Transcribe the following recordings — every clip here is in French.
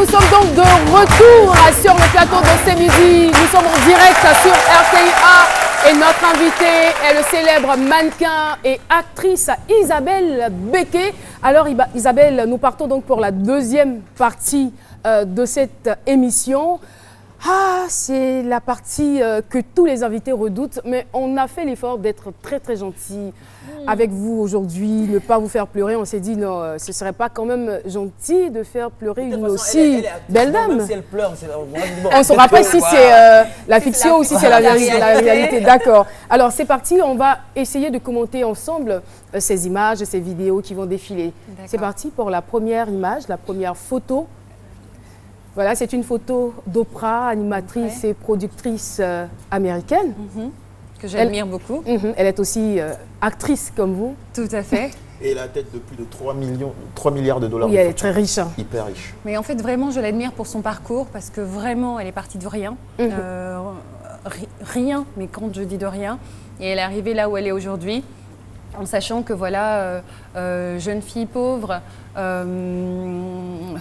nous sommes donc de retour sur le plateau de ce midi. Nous sommes en direct sur RTIA et notre invitée est le célèbre mannequin et actrice Isabelle Béqué. Alors Isabelle, nous partons donc pour la deuxième partie de cette émission. Ah, c'est la partie que tous les invités redoutent, mais on a fait l'effort d'être très gentil avec vous aujourd'hui, ne pas vous faire pleurer. On s'est dit non, ce serait pas quand même gentil de faire pleurer une aussi belle dame. Même si elle pleure, on ne saura pas si c'est la fiction ou si c'est la réalité. D'accord. Alors c'est parti, on va essayer de commenter ensemble ces images, ces vidéos qui vont défiler. C'est parti pour la première image, la première photo. Voilà, c'est une photo d'Oprah, animatrice et productrice américaine. Que j'admire beaucoup. Elle est aussi actrice comme vous. Tout à fait. Et la tête de plus de 3 milliards de dollars. Oui, elle est très riche. Hyper riche. Mais en fait, vraiment, je l'admire pour son parcours parce que vraiment, elle est partie de rien. Rien, mais quand je dis de rien. Et elle est arrivée là où elle est aujourd'hui, en sachant que voilà, jeune fille pauvre,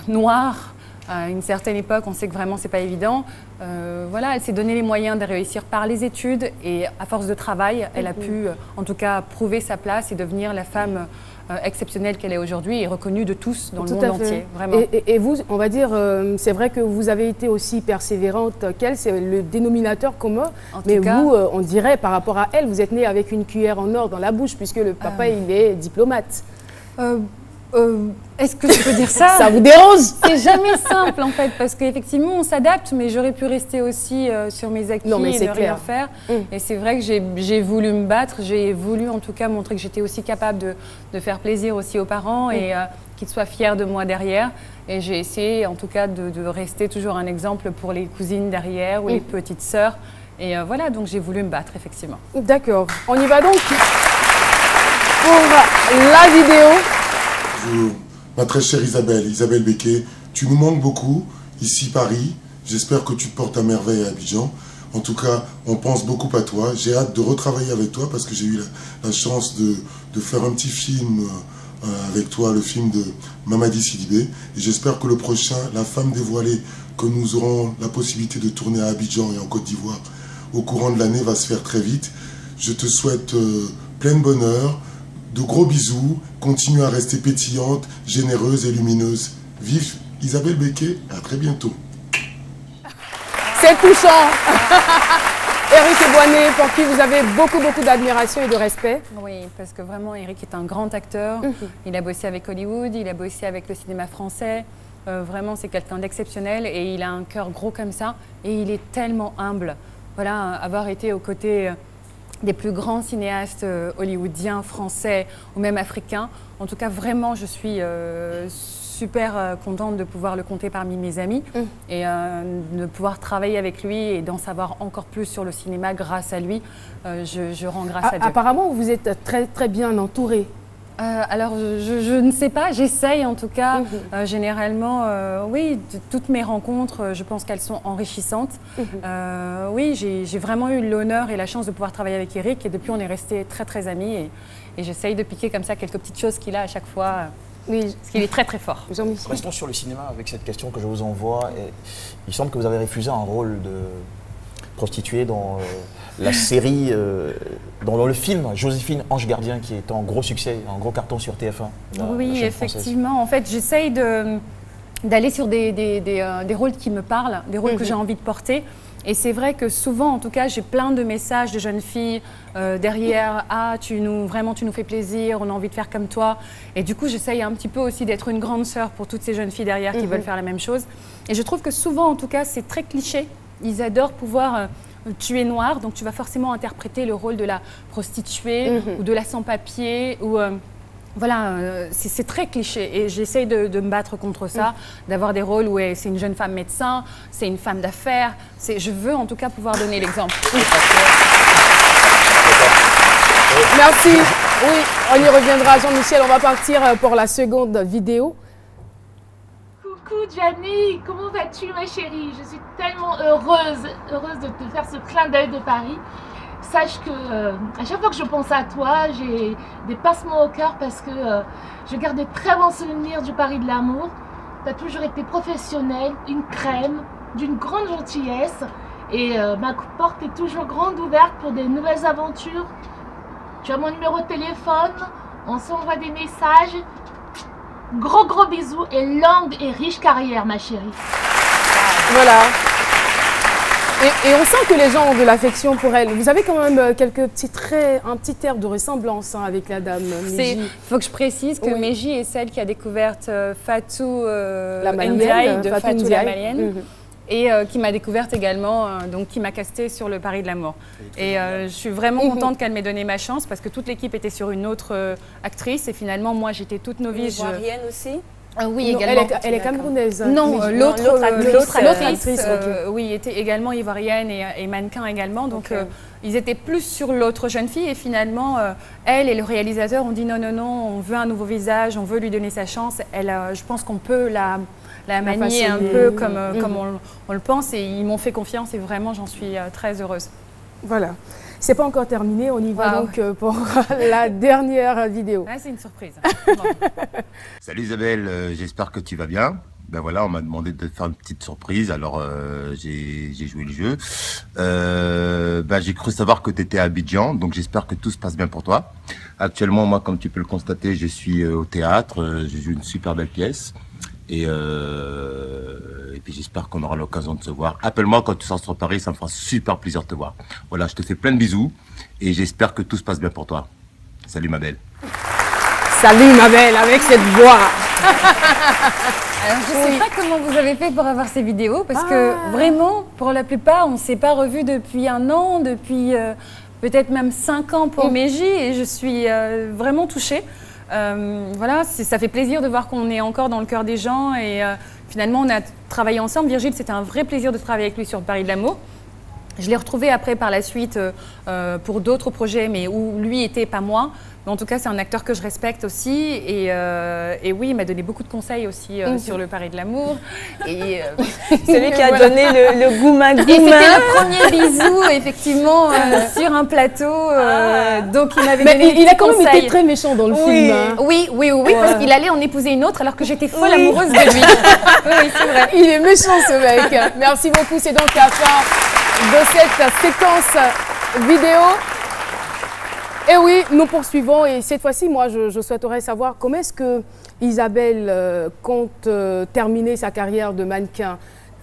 noire, à une certaine époque, on sait que vraiment c'est pas évident. Voilà, elle s'est donné les moyens de réussir par les études et à force de travail, elle a pu en tout cas prouver sa place et devenir la femme exceptionnelle qu'elle est aujourd'hui et reconnue de tous dans le monde entier. Vraiment. Et vous, on va dire, c'est vrai que vous avez été aussi persévérante qu'elle, c'est le dénominateur commun. Mais vous, on dirait par rapport à elle, vous êtes née avec une cuillère en or dans la bouche puisque le papa il est diplomate. Est-ce que je peux dire ça? Ça vous dérange? C'est jamais simple en fait, parce qu'effectivement on s'adapte, mais j'aurais pu rester aussi sur mes acquis et ne rien faire. Et c'est vrai que j'ai voulu me battre, j'ai voulu en tout cas montrer que j'étais aussi capable de faire plaisir aussi aux parents et qu'ils soient fiers de moi derrière. Et j'ai essayé en tout cas de rester toujours un exemple pour les cousines derrière ou les petites sœurs. Et voilà, donc j'ai voulu me battre effectivement. D'accord, on y va donc pour la vidéo. Ma très chère Isabelle Béqué, tu nous manques beaucoup, ici Paris. J'espère que tu te portes à merveille à Abidjan. En tout cas, on pense beaucoup à toi. J'ai hâte de retravailler avec toi parce que j'ai eu la chance de faire un petit film avec toi, le film de Mamadi Sidibé. Et j'espère que le prochain, La femme dévoilée, que nous aurons la possibilité de tourner à Abidjan et en Côte d'Ivoire au courant de l'année, va se faire très vite. Je te souhaite plein de bonheur. De gros bisous, continue à rester pétillante, généreuse et lumineuse. Vive Isabelle Béqué, à très bientôt. C'est touchant. Éric Eboiné, pour qui vous avez beaucoup d'admiration et de respect. Oui, parce que vraiment Éric est un grand acteur. Il a bossé avec Hollywood, il a bossé avec le cinéma français. Vraiment, c'est quelqu'un d'exceptionnel et il a un cœur gros comme ça. Et il est tellement humble. Voilà, avoir été aux côtés des plus grands cinéastes hollywoodiens, français ou même africains. En tout cas, vraiment, je suis super contente de pouvoir le compter parmi mes amis et de pouvoir travailler avec lui et d'en savoir encore plus sur le cinéma grâce à lui. Je rends grâce à Dieu. Apparemment, vous êtes très bien entourée. Alors, je ne sais pas, j'essaye en tout cas. Généralement, oui, toutes mes rencontres, je pense qu'elles sont enrichissantes. Oui, j'ai vraiment eu l'honneur et la chance de pouvoir travailler avec Éric et depuis, on est restés très amis et j'essaye de piquer comme ça quelques petites choses qu'il a à chaque fois. Oui, parce qu'il est très fort. Restons sur le cinéma avec cette question que je vous envoie. Et il semble que vous avez refusé un rôle de prostituée dans la série, dans le film Joséphine Ange Gardien qui est en gros succès, un gros carton sur TF1. Oui, effectivement. En fait, j'essaye d'aller sur des rôles qui me parlent, des rôles que j'ai envie de porter. Et c'est vrai que souvent, en tout cas, j'ai plein de messages de jeunes filles derrière. Ah, vraiment, tu nous fais plaisir, on a envie de faire comme toi. Et du coup, j'essaye un petit peu aussi d'être une grande sœur pour toutes ces jeunes filles derrière qui veulent faire la même chose. Et je trouve que souvent, en tout cas, c'est très cliché. Ils adorent pouvoir... tu es noire, donc tu vas forcément interpréter le rôle de la prostituée ou de la sans-papier. Voilà, c'est très cliché et j'essaye de me battre contre ça, d'avoir des rôles où c'est une jeune femme médecin, c'est une femme d'affaires. Je veux en tout cas pouvoir donner l'exemple. Merci. Oui, on y reviendra. Jean-Michel, on va partir pour la seconde vidéo. Coucou Gianni, comment vas-tu ma chérie? Je suis tellement heureuse de te faire ce clin d'œil de Paris. Sache que à chaque fois que je pense à toi, j'ai des passements au cœur parce que je garde de très bons souvenirs du Paris de l'amour. tu as toujours été professionnelle, une crème, d'une grande gentillesse. Et ma porte est toujours grande ouverte pour des nouvelles aventures. Tu as mon numéro de téléphone, on s'envoie des messages. Gros bisous et longue et riche carrière, ma chérie. Voilà. Et on sent que les gens ont de l'affection pour elle. Vous avez quand même quelques petits traits, un petit air de ressemblance avec la dame Meji. Il faut que je précise que Meji est celle qui a découvert Fatou la Ndiaye, de Fatou la Ndiaye. Malienne. Et qui m'a découverte également, donc qui m'a castée sur le Pari de l'amour. Et je suis vraiment contente qu'elle m'ait donné ma chance parce que toute l'équipe était sur une autre actrice et finalement moi j'étais toute novice. Ivoirienne aussi. Oui, Non, également. elle est camerounaise. Non, l'autre actrice, ok. oui, était également ivoirienne et mannequin également. Donc, ils étaient plus sur l'autre jeune fille. Et finalement, elle et le réalisateur ont dit non, on veut un nouveau visage, on veut lui donner sa chance. Elle, je pense qu'on peut la manier un peu comme on le pense. Et ils m'ont fait confiance et vraiment, j'en suis très heureuse. Voilà. C'est pas encore terminé, on y va donc pour la dernière vidéo. Ah, c'est une surprise. Salut Isabelle, j'espère que tu vas bien. Ben voilà, on m'a demandé de te faire une petite surprise, alors j'ai joué le jeu. J'ai cru savoir que tu étais à Abidjan, donc j'espère que tout se passe bien pour toi. Actuellement, moi, comme tu peux le constater, je suis au théâtre, je joue une super belle pièce. Et puis j'espère qu'on aura l'occasion de se voir. Appelle-moi quand tu seras sur Paris, ça me fera super plaisir de te voir. Voilà, je te fais plein de bisous et j'espère que tout se passe bien pour toi. Salut ma belle. Salut ma belle, avec cette voix. Alors, je ne sais pas comment vous avez fait pour avoir ces vidéos, parce que vraiment, pour la plupart, on ne s'est pas revus depuis 1 an, depuis peut-être même 5 ans pour Meji, et je suis vraiment touchée. Voilà, ça fait plaisir de voir qu'on est encore dans le cœur des gens, et finalement, on a travaillé ensemble. Virgile, c'était un vrai plaisir de travailler avec lui sur le Pari de l'amour. Je l'ai retrouvé après par la suite pour d'autres projets, mais où lui était pas moi. Mais en tout cas, c'est un acteur que je respecte aussi. Et oui, il m'a donné beaucoup de conseils aussi sur le Pari de l'amour. Et c'est lui qui a donné le gouma-gouma. Et c'était le premier bisou, effectivement, sur un plateau. Donc, il m'avait donné il a quand même été très méchant dans le film. Hein. Oui, parce qu'il allait en épouser une autre alors que j'étais folle amoureuse de lui. Oui, c'est vrai. Il est méchant, ce mec. Merci beaucoup. C'est donc la fin de cette séquence vidéo. Et oui, nous poursuivons et cette fois-ci, moi, je souhaiterais savoir comment est-ce que Isabelle compte terminer sa carrière de mannequin.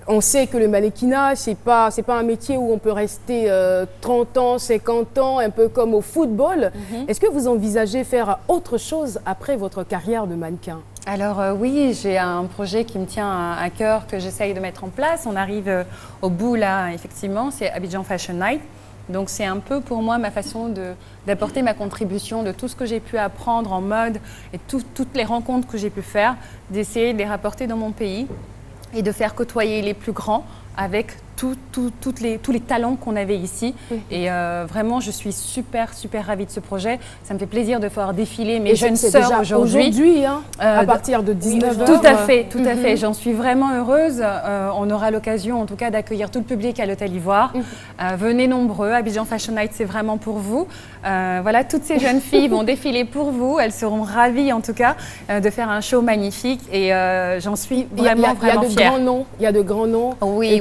On sait que le mannequinat, c'est pas un métier où on peut rester 30 ans, 50 ans, un peu comme au football. Est-ce que vous envisagez faire autre chose après votre carrière de mannequin? Alors oui, j'ai un projet qui me tient à cœur que j'essaye de mettre en place. On arrive au bout là, effectivement, c'est Abidjan Fashion Night. Donc c'est un peu pour moi ma façon d'apporter ma contribution de tout ce que j'ai pu apprendre en mode et toutes les rencontres que j'ai pu faire, d'essayer de les rapporter dans mon pays et de faire côtoyer les plus grands avec tous les talents qu'on avait ici. Et vraiment, je suis super ravie de ce projet. Ça me fait plaisir de voir défiler mes jeunes sœurs aujourd'hui. Hein, à partir de 19h. Tout à fait. J'en suis vraiment heureuse. On aura l'occasion, en tout cas, d'accueillir tout le public à l'Hôtel Ivoire. Venez nombreux. Abidjan Fashion Night, c'est vraiment pour vous. Voilà, toutes ces jeunes filles vont défiler pour vous. Elles seront ravies, en tout cas, de faire un show magnifique. Et j'en suis vraiment fière. Il y a de grands noms. Oui.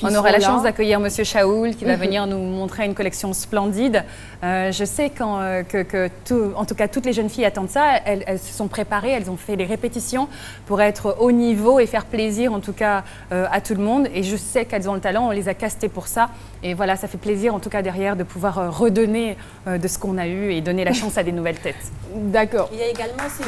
On aura la chance d'accueillir Monsieur Shaoul qui va venir nous montrer une collection splendide. Je sais en tout cas, toutes les jeunes filles attendent ça. Elles se sont préparées, elles ont fait des répétitions pour être au niveau et faire plaisir en tout cas à tout le monde. Et je sais qu'elles ont le talent, on les a castées pour ça. Et voilà, ça fait plaisir en tout cas derrière de pouvoir redonner de ce qu'on a eu et donner la chance à des nouvelles têtes. D'accord. Il y a également aussi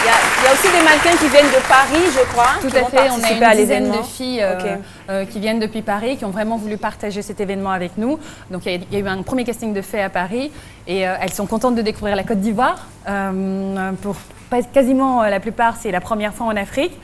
il y a aussi des mannequins qui viennent de Paris, je crois. Tout à fait, on a une dizaine de filles qui viennent depuis Paris, qui ont vraiment voulu partager cet événement avec nous. Donc il y a eu un premier casting de fait à Paris et elles sont contentes de découvrir la Côte d'Ivoire. Pour quasiment la plupart, c'est la première fois en Afrique.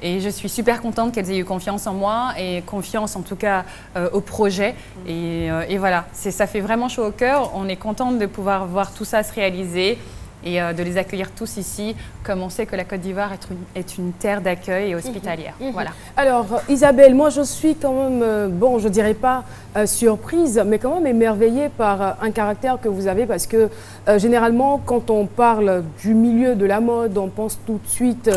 Et je suis super contente qu'elles aient eu confiance en moi et confiance en tout cas au projet. Et voilà, ça fait vraiment chaud au cœur. On est contente de pouvoir voir tout ça se réaliser. et de les accueillir tous ici, comme on sait que la Côte d'Ivoire est une terre d'accueil et hospitalière. Voilà. Alors, Isabelle, moi je suis quand même, bon, je dirais pas surprise, mais quand même émerveillée par un caractère que vous avez, parce que généralement, quand on parle du milieu de la mode, on pense tout de suite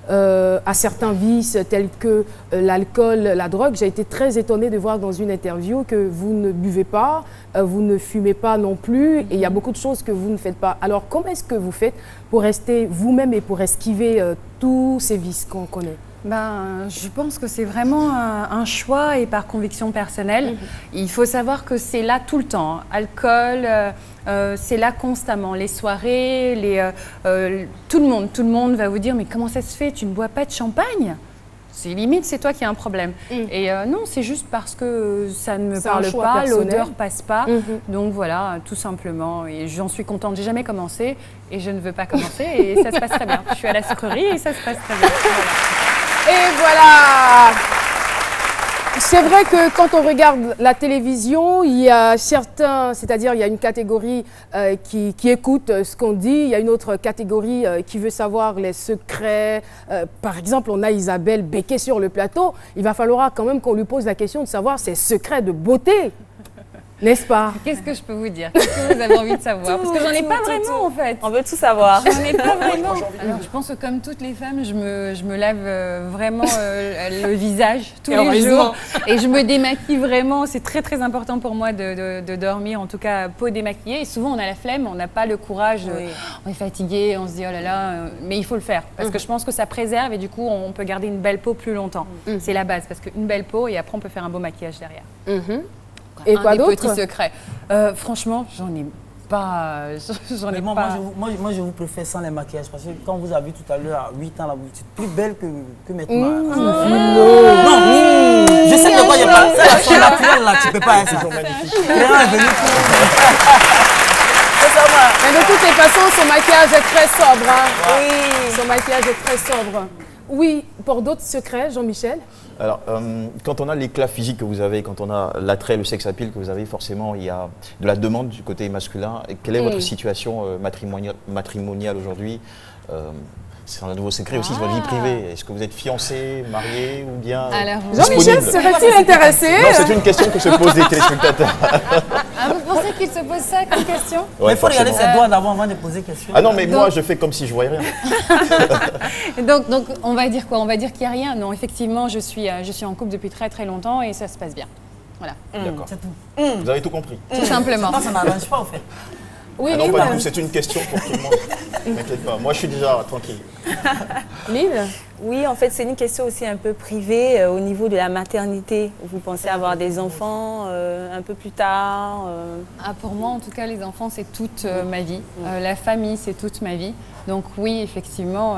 à certains vices tels que l'alcool, la drogue. J'ai été très étonnée de voir dans une interview que vous ne buvez pas, vous ne fumez pas non plus, et il y a beaucoup de choses que vous ne faites pas. Alors, comment est-ce que vous faites pour rester vous-même et pour esquiver tous ces vices qu'on connaît? Je pense que c'est vraiment un choix et par conviction personnelle. Il faut savoir que c'est là tout le temps. Alcool, c'est là constamment. Les soirées, tout le monde va vous dire « Mais comment ça se fait? Tu ne bois pas de champagne ?» C'est limite, c'est toi qui as un problème. Et non, c'est juste parce que ça ne me parle pas, l'odeur passe pas. Donc voilà, tout simplement. Et j'en suis contente. J'ai jamais commencé et je ne veux pas commencer. Et ça se passe très bien. Je suis à la sucrerie et ça se passe très bien. Voilà. Et voilà! C'est vrai que quand on regarde la télévision, il y a certains, c'est-à-dire il y a une catégorie qui écoute ce qu'on dit, il y a une autre catégorie qui veut savoir les secrets. Par exemple, on a Isabelle Béquet sur le plateau. Il va falloir quand même qu'on lui pose la question de savoir ses secrets de beauté. N'est-ce pas? Qu'est-ce que je peux vous dire? Qu'est-ce que vous avez envie de savoir? Parce que j'en ai pas vraiment en fait. On veut tout savoir. J'en ai pas vraiment. Alors je pense que comme toutes les femmes, je me lave vraiment le visage tous les jours. Et je me démaquille vraiment. C'est très très important pour moi de dormir, en tout cas peau démaquillée. Et souvent on a la flemme, on n'a pas le courage, on est fatigué, on se dit oh là là. Mais il faut le faire parce que je pense que ça préserve et du coup on peut garder une belle peau plus longtemps. C'est la base parce qu'une belle peau et après on peut faire un beau maquillage derrière. Et quoi d'autre? Petits secrets. Franchement, j'en ai pas. Moi, je vous préfère sans les maquillages parce que quand vous avez vu tout à l'heure, à 8 ans, là, vous êtes plus belle que maintenant. Non, je sais de quoi je parle. Ça, c'est naturel, là, tu peux pas. Ils sont magnifiques. Mais de toutes les façons, son maquillage est très sobre. Hein. Oui. Son maquillage est très sobre. Oui, pour d'autres secrets, Jean-Michel? Alors, quand on a l'éclat physique que vous avez, quand on a l'attrait, le sex appeal que vous avez, forcément, il y a de la demande du côté masculin. Et quelle est votre situation matrimoniale aujourd'hui? C'est un nouveau secret aussi, sur votre vie privée. Est-ce que vous êtes fiancé, marié ou bien Jean-Michel serait-il intéressé? Non, c'est une question que se posent les téléspectateurs. Vous pensez qu'il se pose ça comme question? Ouais, il faut regarder ses doigts d'abord avant de poser question. Ah non, mais moi, je fais comme si je voyais rien. donc, on va dire quoi? On va dire qu'il n'y a rien. Non, effectivement, je suis en couple depuis très très longtemps et ça se passe bien. Voilà. D'accord. C'est tout. Vous avez tout compris. Tout simplement. Ça n'arrange pas, en fait. Oui, non, pas du tout, c'est une question pour tout le monde. T'inquiète pas, moi je suis déjà tranquille. Lille? Oui, en fait, c'est une question aussi un peu privée au niveau de la maternité. Vous pensez avoir des enfants un peu plus tard Pour moi, en tout cas, les enfants, c'est toute ma vie. La famille, c'est toute ma vie. Donc oui, effectivement,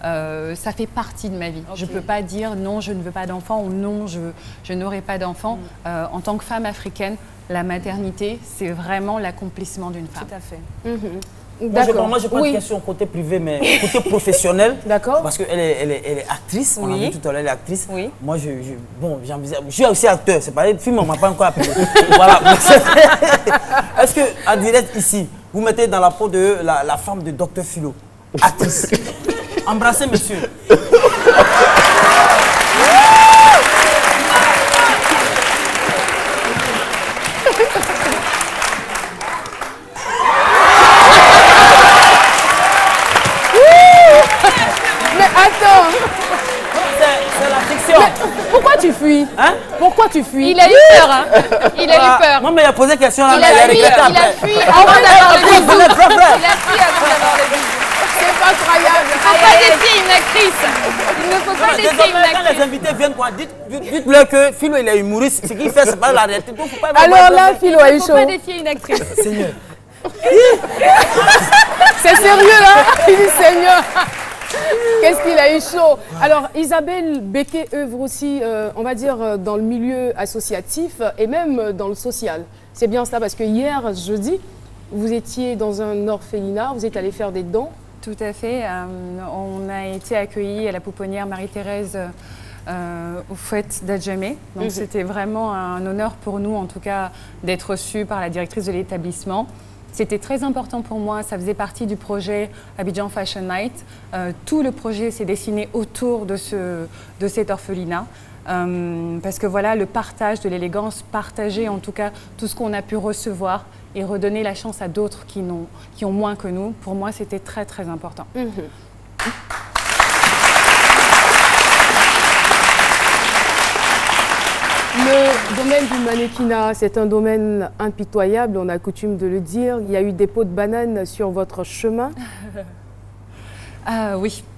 ça fait partie de ma vie. Je ne peux pas dire non, je ne veux pas d'enfants ou non, je n'aurai pas d'enfants. En tant que femme africaine, la maternité, c'est vraiment l'accomplissement d'une femme. Tout à fait. Moi, je prends une question côté privé, mais côté professionnel. D'accord. Parce qu'elle est actrice. On a vu tout à l'heure, elle est actrice. Oui. Moi, je suis aussi acteur. C'est pareil, le film, on ne m'a pas encore appelé. Voilà. Est-ce que, en direct ici, vous mettez dans la peau de la femme de Dr Philo, actrice? Embrassez, monsieur. Attends! C'est la fiction. Pourquoi tu fuis? Hein? Pourquoi tu fuis? Il a eu peur, hein? Il a eu peur. Non, mais il a posé question là, Il a fui avant d'avoir le bisou. Il a fui avant d'avoir le bisou. C'est pas croyable. Il ne faut pas défier une actrice. Il ne faut pas défier une Quand actrice. les invités viennent, quoi, dites-leur que Philo, il est humoriste. Ce qu'il fait, c'est pas la réalité. Donc, faut pas Alors là, Philo a Il eu ne faut chaud. pas défier une actrice. Seigneur. C'est sérieux là? Il dit Seigneur. Qu'est-ce qu'il a eu chaud? Alors, Isabelle Béquet œuvre aussi, on va dire, dans le milieu associatif et même dans le social. C'est bien ça, parce que hier, jeudi, vous étiez dans un orphelinat, vous êtes allé faire des dons. Tout à fait. On a été accueillis à la pouponnière Marie-Thérèse au fouet d'Adjamé. Donc c'était vraiment un honneur pour nous, en tout cas, d'être reçus par la directrice de l'établissement. C'était très important pour moi, ça faisait partie du projet Abidjan Fashion Night. Tout le projet s'est dessiné autour de cet orphelinat. Parce que voilà, le partage de l'élégance, partager en tout cas tout ce qu'on a pu recevoir et redonner la chance à d'autres qui ont moins que nous, pour moi c'était très très important. Le domaine du mannequinat, c'est un domaine impitoyable, on a coutume de le dire. Il y a eu des pots de banane sur votre chemin.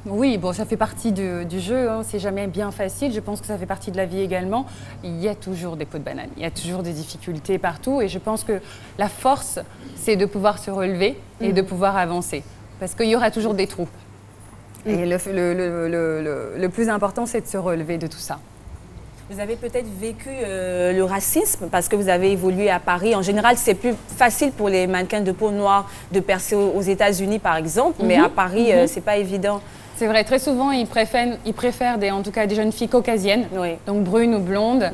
Oui, bon, ça fait partie du jeu, hein. C'est jamais bien facile, je pense que ça fait partie de la vie également. Il y a toujours des pots de banane, il y a toujours des difficultés partout et je pense que la force, c'est de pouvoir se relever et de pouvoir avancer parce qu'il y aura toujours des trous. Et le plus important, c'est de se relever de tout ça. Vous avez peut-être vécu le racisme parce que vous avez évolué à Paris. En général, c'est plus facile pour les mannequins de peau noire de percer aux États-Unis, par exemple, mais à Paris, c'est pas évident. C'est vrai, très souvent, ils préfèrent en tout cas des jeunes filles caucasiennes, donc brunes ou blondes.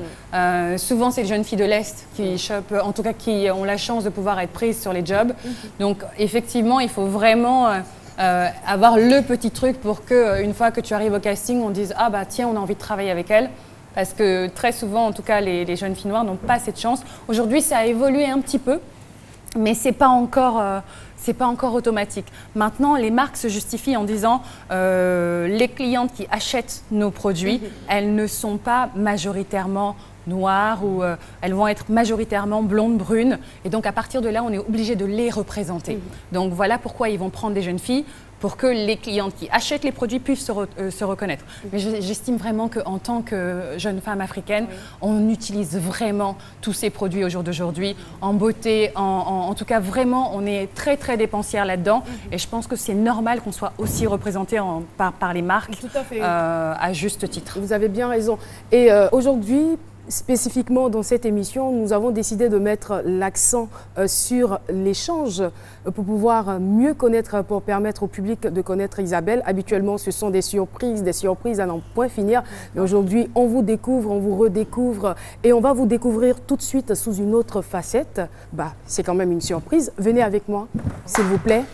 Souvent, c'est les jeunes filles de l'Est qui chopent, en tout cas qui ont la chance de pouvoir être prises sur les jobs. Donc, effectivement, il faut vraiment avoir le petit truc pour qu'une fois que tu arrives au casting, on dise « Ah bah tiens, on a envie de travailler avec elle ». Parce que très souvent, en tout cas, les jeunes filles noires n'ont pas cette chance. Aujourd'hui, ça a évolué un petit peu, mais c'est pas encore automatique. Maintenant, les marques se justifient en disant les clientes qui achètent nos produits, elles ne sont pas majoritairement noires ou elles vont être majoritairement blondes, brunes. Et donc, à partir de là, on est obligé de les représenter. Donc, voilà pourquoi ils vont prendre des jeunes filles pour que les clientes qui achètent les produits puissent se reconnaître. Mais j'estime vraiment qu'en tant que jeune femme africaine, on utilise vraiment tous ces produits au jour d'aujourd'hui, en beauté, en tout cas vraiment, on est très très dépensière là-dedans. Et je pense que c'est normal qu'on soit aussi représenté par les marques à juste titre. Vous avez bien raison. Et aujourd'hui, spécifiquement dans cette émission, nous avons décidé de mettre l'accent sur l'échange pour pouvoir mieux connaître, pour permettre au public de connaître Isabelle. Habituellement, ce sont des surprises à n'en point finir. Mais aujourd'hui, on vous découvre, on vous redécouvre et on va vous découvrir tout de suite sous une autre facette. Bah, c'est quand même une surprise. Venez avec moi, s'il vous plaît.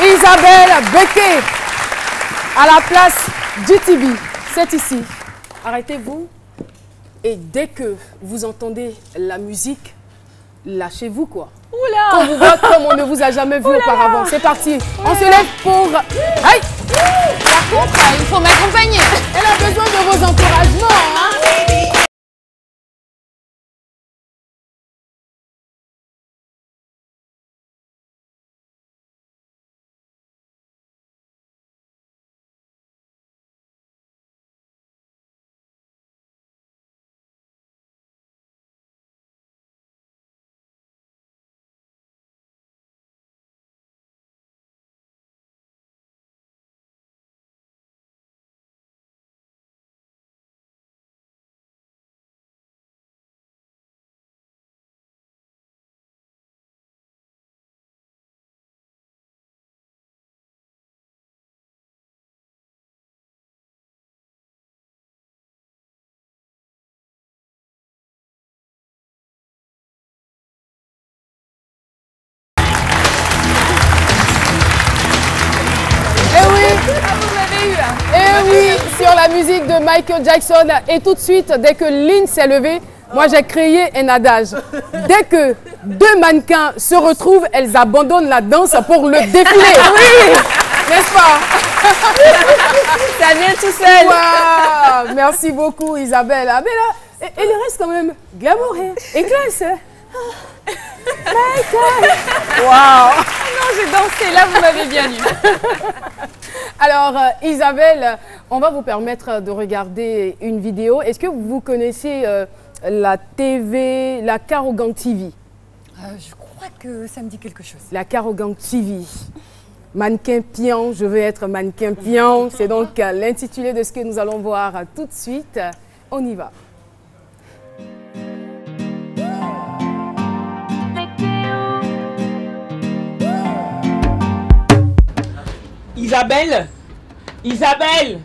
Isabelle Béqué, à la place du Tibi. C'est ici. Arrêtez-vous et dès que vous entendez la musique, lâchez-vous quoi. Oula! Qu'on vous voit comme on ne vous a jamais vu auparavant. C'est parti. On se lève pour... Aïe! Par contre, il faut m'accompagner. Elle a besoin de vos encouragements. Hein? Et oui, sur la musique de Michael Jackson. Et tout de suite, dès que Lynn s'est levée, moi j'ai créé un adage. Dès que deux mannequins se retrouvent, elles abandonnent la danse pour le défilé. Oui, n'est-ce pas? Ça vient tout seul. Wow, merci beaucoup Isabelle. Ah, mais là, elle reste quand même glamour et classe. Michael. Waouh. Non, j'ai dansé, là vous m'avez bien eu. Alors Isabelle, on va vous permettre de regarder une vidéo. Est-ce que vous connaissez la TV, la Karogan TV? Je crois que ça me dit quelque chose. La Karogan TV. Mannequin pion, je veux être mannequin pion. C'est donc l'intitulé de ce que nous allons voir tout de suite. On y va. Isabelle, Isabelle,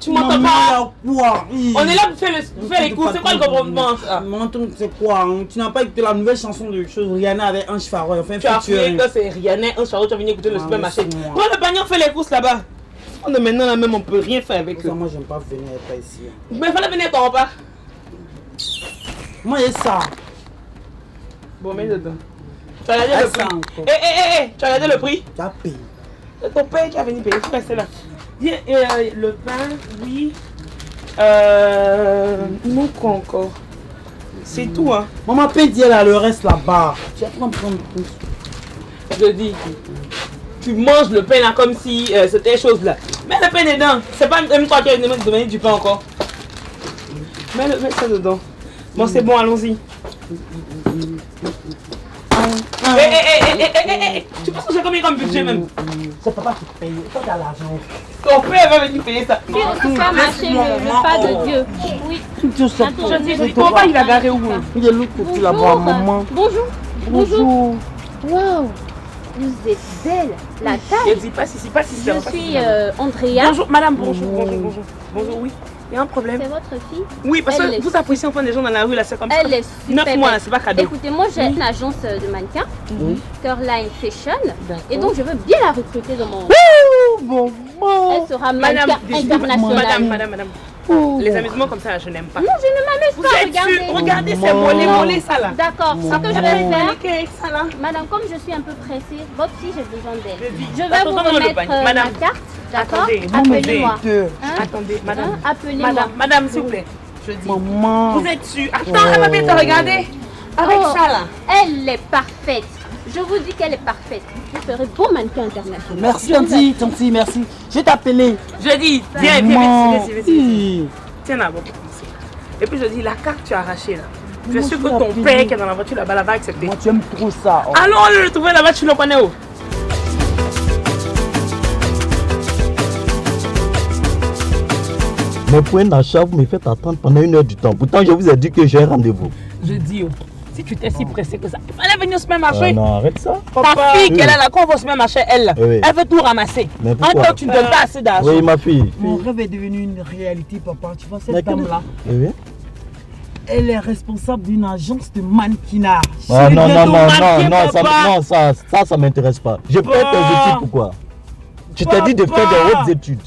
Tu m'entends pas? Quoi? On est là pour faire les courses. C'est quoi le comportement ça? C'est quoi? Tu n'as pas écouté la nouvelle chanson de chose Rihanna avec Ange Faroy. Enfin, tu as appris que c'est Rihanna, Ange Faroy, tu vas venir écouter le supermarché. Prends le panier, on fait les courses là-bas. On est maintenant là même, on peut rien faire avec eux. Moi, j'aime pas venir pas ici. Mais fallait venir ton repas. Moi, j'ai ça. Bon, mets dedans. Tu as regardé le prix? Tu as regardé le prix? Tu as payé. Ton père qui a venu payer, il faut rester là. Viens, le pain, oui. Non, quoi encore? C'est tout, hein. Maman peut dire là, le reste là-bas. Tu vas prendre plus. Je dis, tu manges le pain là comme si c'était chose là. Mets le pain dedans. C'est pas même toi qui as donné du pain encore. Mets ça dedans. Bon, c'est bon, allons-y. Tu penses que j'ai combien comme budget même? C'est papa qui paye. Toi, tu as l'argent. Ton père va venir payer ça. Tu vas marcher le pas de Dieu. Oui. Je dis, ton père il a garé où? Il est l'autre côté là-bas, maman. Bonjour. Bonjour. Wow. Vous êtes belle. La taille. Je dis pas si, pas si. Je suis Andrea. Bonjour, madame, bonjour. Bonjour, oui. Il y a un problème. C'est votre fille? Oui, parce que vous appréciez enfin des gens dans la rue, là, c'est comme ça. Elle est super 9 mois, là, c'est pas cadeau. Écoutez, moi j'ai une agence de mannequins, Curline Fashion, et donc je veux bien la recruter dans mon... Elle sera mannequin international. Madame. Les amusements comme ça, je n'aime pas. Non, je ne m'amuse pas, regardez. Regardez ces mollets, ça là. D'accord, ce que je vais faire, madame, comme je suis un peu pressée, votre fille, j'ai besoin d'elle. Je vais vous remettre ma carte, d'accord? Appelez-moi. Attendez, madame. Appelez-moi. Madame, s'il vous plaît. Je dis. Maman. Vous êtes sûre? Attends, elle va bien te regarder. Avec ça là. Elle est parfaite. Je vous dis qu'elle est parfaite. Vous serez bon mannequin international. Merci, Tanti, merci. Je vais t'appeler. Je dis, viens. Tiens là, bon, pour commencer. Et puis je dis, la carte tu as arrachée là. Je suis sûr que ton père qui est dans la voiture là-bas va accepter. Moi, tu aimes trop ça. Oh. Allons le trouver là-bas, tu le connais où? Mes points d'achat, vous me faites attendre pendant 1 heure du temps. Pourtant, je vous ai dit que j'ai rendez-vous. Je dis, si tu étais si pressé que ça, il fallait venir au supermarché. Non, arrête ça. Ta fille, qu'elle est là, quand on va au supermarché, elle veut tout ramasser. Mais pourquoi? Encore, tu ne donnes pas assez d'argent. Oui, ma fille. Mon rêve est devenu une réalité, papa. Tu vois, cette dame-là, oui. Elle est responsable d'une agence de mannequinat. Ah, non, ça m'intéresse pas. Je fais tes études pourquoi? Je t'ai dit de faire des hautes études.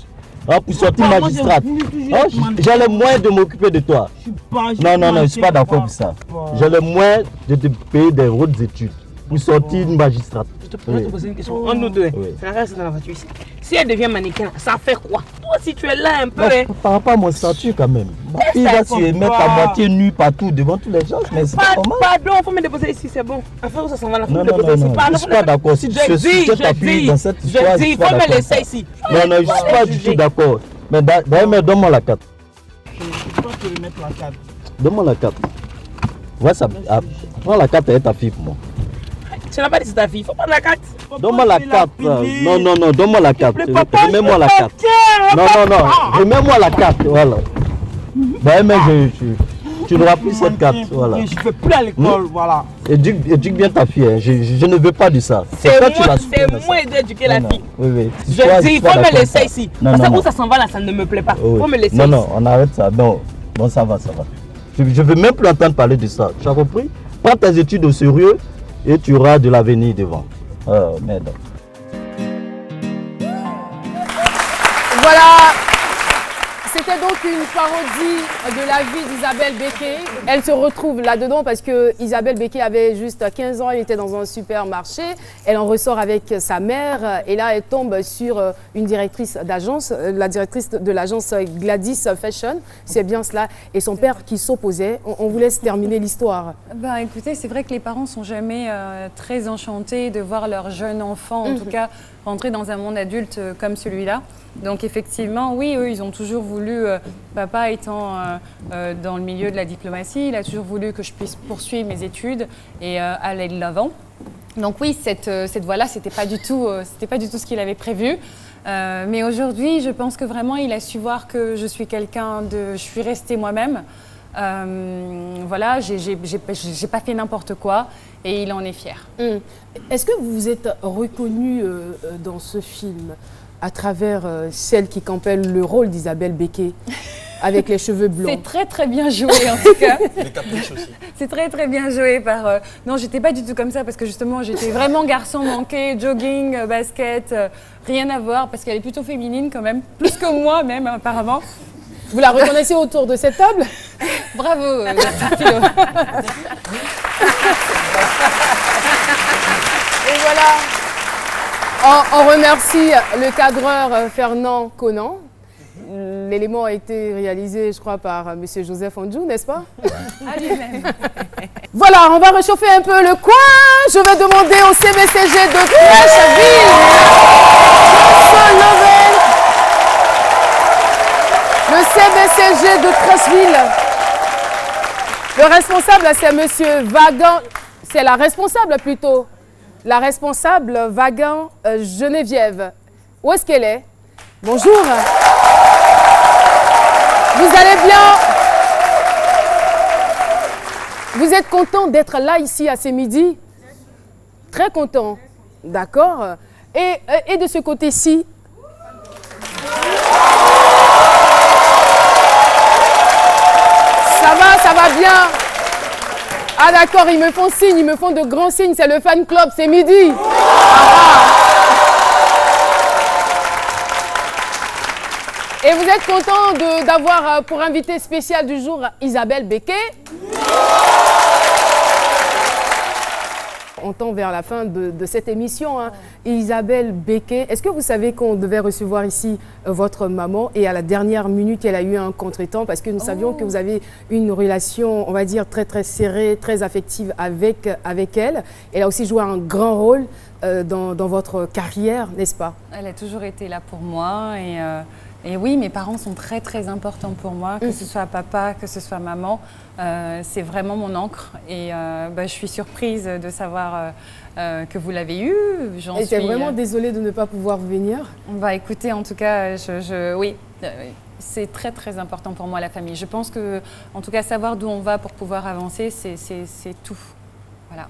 Pour sortir magistrate. J'ai le moyen de m'occuper de toi. Non, je ne suis pas d'accord pour ça. J'ai le moyen de te payer des hautes études pour sortir une magistrate. Je te poser une question. En nous deux, ça reste dans la voiture ici. Si elle devient mannequin, ça fait quoi? Toi, si tu es là un peu. Par rapport à mon statut, quand même. Ma fille va se mettre à moitié nue partout devant tous les gens. Mais c'est pas normal. Pardon, il faut me déposer ici, c'est bon. Enfin, ça s'en va la Non, je ne suis pas d'accord. Si tu suis t'appuies dans cette histoire, il faut me laisser ici. Non, je ne suis pas du tout d'accord. Mais d'ailleurs, donne-moi la carte. Je peux te mettre la carte. Donne-moi la carte. Ouais, ça. Prends la carte et ta fille pour moi. Tu n'as pas dit c'est ta fille, il faut prendre la carte. Donne-moi la carte. Non, donne-moi la carte. Remets-moi la carte. Non, remets-moi la carte. Voilà. Mais tu n'auras plus cette carte. Voilà. Je ne vais plus à l'école. Voilà. Éduque bien ta fille. Je ne veux pas de ça. C'est moi d'éduquer la fille. Oui. Je dis, il faut me laisser ici. Parce que où ça s'en va là, ça ne me plaît pas. Il faut me laisser ici. Non, on arrête ça. Bon, ça va. Je ne veux même plus entendre parler de ça. Tu as compris? Prends tes études au sérieux. Et tu auras de l'avenir devant. Merde. Voilà, c'était donc une parodie de la vie d'Isabelle Béquet. Elle se retrouve là-dedans parce que Isabelle Béquet avait juste 15 ans, elle était dans un supermarché. Elle en ressort avec sa mère et là elle tombe sur une directrice d'agence, la directrice de l'agence Gladys Fashion, c'est bien cela, et son père qui s'opposait. On vous laisse terminer l'histoire. Écoutez, c'est vrai que les parents sont jamais très enchantés de voir leur jeune enfant, en tout cas, rentrer dans un monde adulte comme celui-là. Donc effectivement, oui, eux, ils ont toujours voulu, papa étant dans le milieu de la diplomatie, il a toujours voulu que je puisse poursuivre mes études et aller de l'avant. Donc oui, cette voie-là, c'était pas du tout ce qu'il avait prévu. Mais aujourd'hui, je pense que vraiment, il a su voir que je suis je suis restée moi-même. Voilà, j'ai pas fait n'importe quoi et il en est fier. Est-ce que vous vous êtes reconnue dans ce film à travers celle qui campelle le rôle d'Isabelle Béquet avec les cheveux blonds? C'est très très bien joué en tout cas. Les caprices aussi. C'est très très bien joué par... Non, j'étais pas du tout comme ça parce que justement j'étais vraiment garçon manqué, jogging, basket, rien à voir parce qu'elle est plutôt féminine quand même, plus que moi même apparemment. Vous la reconnaissez autour de cette table? Bravo, Philo. Et voilà, on remercie le cadreur Fernand Conan. L'élément a été réalisé, je crois, par M. Joseph Andjou, n'est-ce pas? Allez-même. Voilà, on va réchauffer un peu le coin. Je vais demander au CBCG de Treichville de se lever. Le CBCG de Treichville. Le responsable, c'est M. Vagan. C'est la responsable plutôt. La responsable Vagan Geneviève. Où est-ce qu'elle est? Bonjour. Vous allez bien? Vous êtes content d'être là ici à ce midi? Très content. D'accord. Et de ce côté-ci? Ça va bien. Ah d'accord, ils me font signe, ils me font de grands signes, c'est le fan club, c'est midi. Et vous êtes content d'avoir pour invité spécial du jour Isabelle Béquet. On tend vers la fin de cette émission. Hein. Isabelle Béquet, est-ce que vous savez qu'on devait recevoir ici votre maman et à la dernière minute, elle a eu un contretemps parce que nous savions que vous avez une relation, on va dire, très très serrée, très affective avec elle. Elle a aussi joué un grand rôle dans votre carrière, n'est-ce pas? Elle a toujours été là pour moi et oui, mes parents sont très très importants pour moi, que ce soit papa, que ce soit maman. C'est vraiment mon encre et je suis surprise de savoir que vous l'avez eu. J'étais vraiment désolée de ne pas pouvoir venir. Écoutez, en tout cas, oui, c'est très très important pour moi la famille. Je pense que, en tout cas, savoir d'où on va pour pouvoir avancer, c'est tout. Voilà.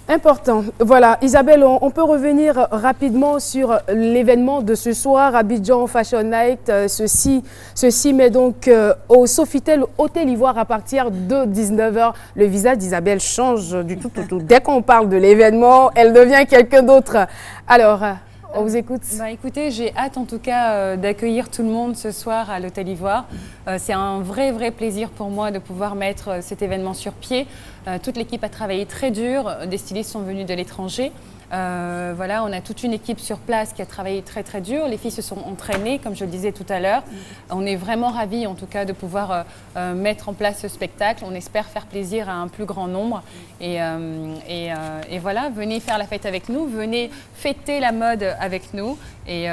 Important. Voilà, Isabelle, on peut revenir rapidement sur l'événement de ce soir, Abidjan Fashion Night. Ceci met donc au Sofitel Hôtel Ivoire à partir de 19h. Le visage d'Isabelle change du tout. Dès qu'on parle de l'événement, elle devient quelqu'un d'autre. Alors, on vous écoute. Écoutez, j'ai hâte en tout cas d'accueillir tout le monde ce soir à l'Hôtel Ivoire. C'est un vrai plaisir pour moi de pouvoir mettre cet événement sur pied. Toute l'équipe a travaillé très dur, des stylistes sont venus de l'étranger. Voilà, on a toute une équipe sur place qui a travaillé très dur. Les filles se sont entraînées, comme je le disais tout à l'heure. On est vraiment ravis en tout cas de pouvoir mettre en place ce spectacle. On espère faire plaisir à un plus grand nombre. Et voilà, venez faire la fête avec nous, venez fêter la mode avec nous et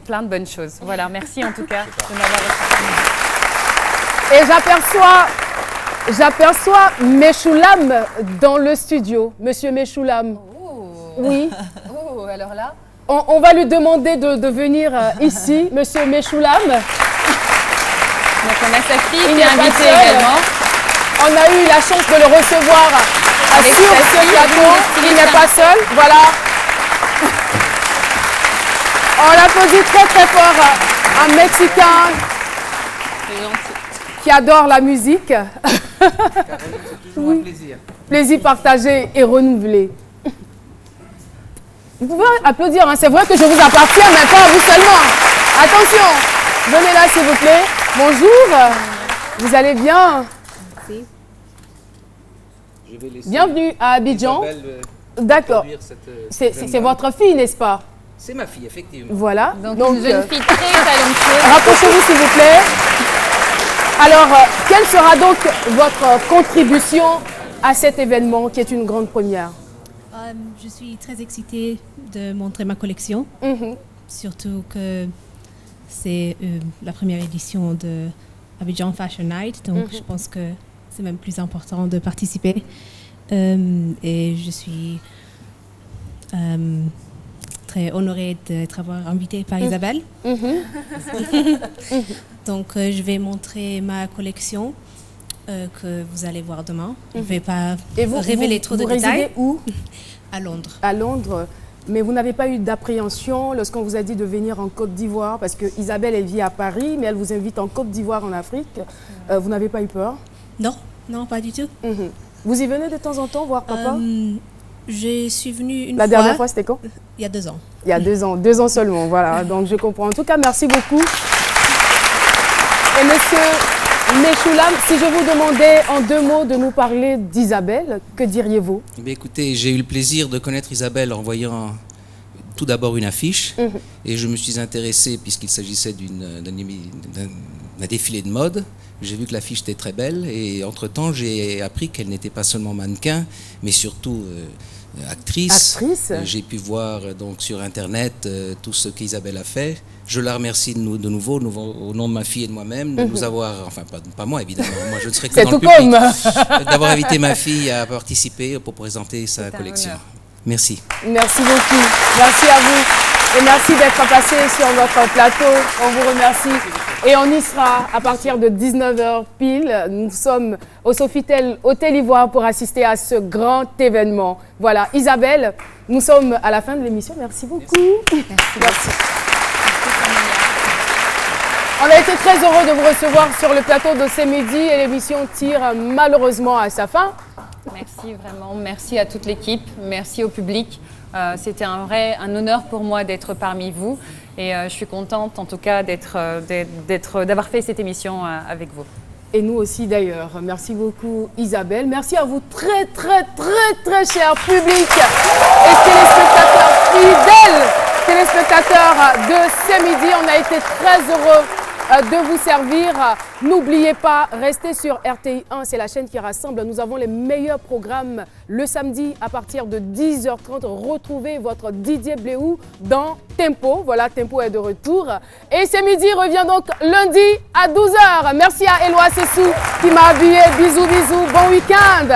plein de bonnes choses. Voilà, merci en tout cas de m'avoir reçu. Et j'aperçois Meshoulam dans le studio. Monsieur Meshoulam. Oui. Oh, alors là on va lui demander de venir ici, Monsieur Meshoulam. Donc on a sa fille qui est invitée également. On a eu la chance de le recevoir sur ce plateau. Il n'est pas seul, voilà. On l'applaudit très fort. Un Mexicain qui adore la musique. C'est toujours un plaisir. Plaisir partagé et renouvelé. Vous pouvez applaudir, hein. C'est vrai que je vous appartiens, mais pas à vous seulement. Attention, venez là s'il vous plaît. Bonjour, vous allez bien? Merci. Je vais laisser bienvenue à Abidjan. D'accord. C'est votre fille, n'est-ce pas? C'est ma fille, effectivement. Voilà. Donc une jeune fille très talentueuse. Rapprochez-vous s'il vous plaît. Alors, quelle sera donc votre contribution à cet événement qui est une grande première? Je suis très excitée de montrer ma collection, surtout que c'est la première édition de Abidjan Fashion Night, donc je pense que c'est même plus important de participer. Et je suis très honorée d'être invitée par Isabelle. Donc je vais montrer ma collection que vous allez voir demain. Je ne vais pas révéler trop de détails. Vous résidez où? À Londres. À Londres. Mais vous n'avez pas eu d'appréhension lorsqu'on vous a dit de venir en Côte d'Ivoire? Parce que Isabelle, elle vit à Paris, mais elle vous invite en Côte d'Ivoire, en Afrique. Vous n'avez pas eu peur? Non, non, pas du tout. Vous y venez de temps en temps voir papa? Je suis venue une fois. La dernière fois, c'était quand? Il y a 2 ans. Il y a 2 ans. 2 ans seulement, voilà. Donc, je comprends. En tout cas, merci beaucoup. Et monsieur Meshoulam, si je vous demandais en 2 mots de nous parler d'Isabelle, que diriez-vous? Écoutez, j'ai eu le plaisir de connaître Isabelle en voyant tout d'abord une affiche. Et je me suis intéressé, puisqu'il s'agissait d'un défilé de mode. J'ai vu que l'affiche était très belle et entre-temps, j'ai appris qu'elle n'était pas seulement mannequin, mais surtout actrice. J'ai pu voir donc sur Internet tout ce qu'Isabelle a fait. Je la remercie de nouveau au nom de ma fille et de moi-même de nous avoir, enfin pas moi évidemment, moi je ne serai que dans le public, d'avoir invité ma fille à participer pour présenter sa collection. Merci. Merci beaucoup. Merci à vous. Et merci d'être passé sur notre plateau. On vous remercie. Et on y sera à partir de 19h pile. Nous sommes au Sofitel Hôtel Ivoire pour assister à ce grand événement. Voilà, Isabelle, nous sommes à la fin de l'émission. Merci beaucoup. Merci. On a été très heureux de vous recevoir sur le plateau de ce midi et l'émission tire malheureusement à sa fin. Merci vraiment, merci à toute l'équipe, merci au public. C'était un honneur pour moi d'être parmi vous et je suis contente en tout cas d'avoir fait cette émission avec vous. Et nous aussi d'ailleurs. Merci beaucoup Isabelle. Merci à vous très cher public et téléspectateurs fidèles, téléspectateurs de ce midi. On a été très heureux de vous servir. N'oubliez pas, restez sur RTI 1, c'est la chaîne qui rassemble. Nous avons les meilleurs programmes le samedi à partir de 10h30. Retrouvez votre Didier Bléou dans Tempo. Voilà, Tempo est de retour. Et ce midi revient donc lundi à 12h. Merci à Éloi Sessou qui m'a habillé. Bisous, bisous. Bon week-end.